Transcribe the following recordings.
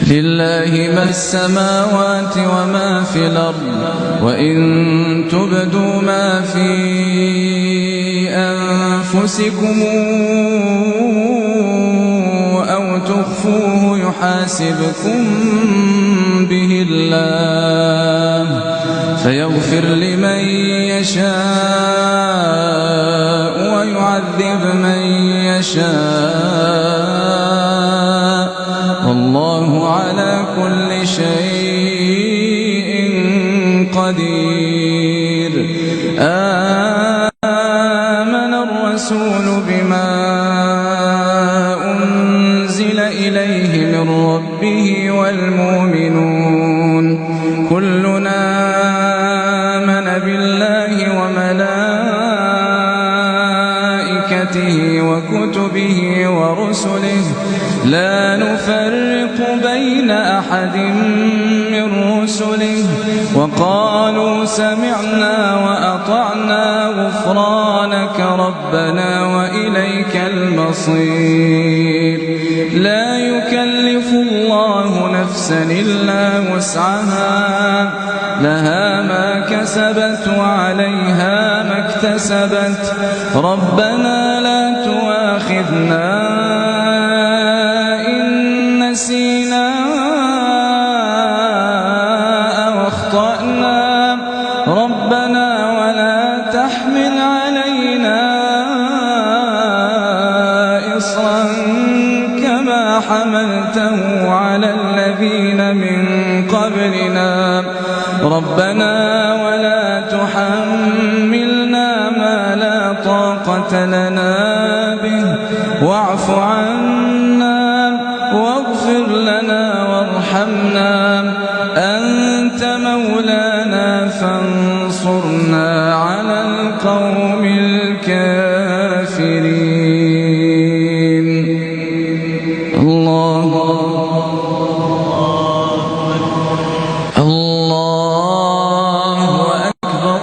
لله ما في السماوات وما في الأرض وإن تبدوا ما في أنفسكم أو تخفوه يحاسبكم به الله فيغفر لمن يشاء ويعذب من يشاء والله على كل شيء قدير. آمن الرسول بما أنزل إليه من ربه والمؤمنون كلنا آمن بالله وملائكته وكتبه ورسله لا نفرق بين أحد من رسله وقالوا سمعنا وأطعنا غفرانك ربنا وإليك المصير. لا يكلف الله نفسا إلا وسعها لها ما كسبت وعليها ما اكتسبت ربنا لا تؤاخذنا إن نسينا أو أخطأنا ربنا ولا تحمل علينا إصرا كما حملته على الذين من قبلنا ربنا ولا تحملنا ما لا طاقة لنا به واعف عنا واغفر لنا وارحمنا أنت مولانا فانصرنا على القوم الكافرين. الله أكبر.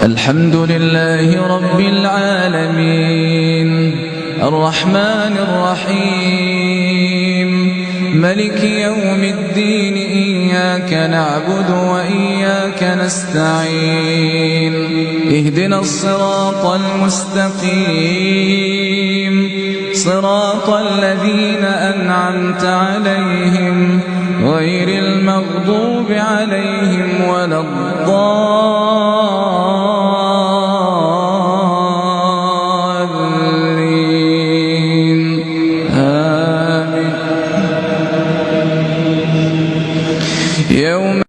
الحمد لله رب العالمين الرحمن الرحيم ملك يوم الدين إياك نعبد وإياك نستعين اهدنا الصراط المستقيم صراط الذين أنعمت عليهم غير المغضوب عليهم ولا الضالين آمين. يوم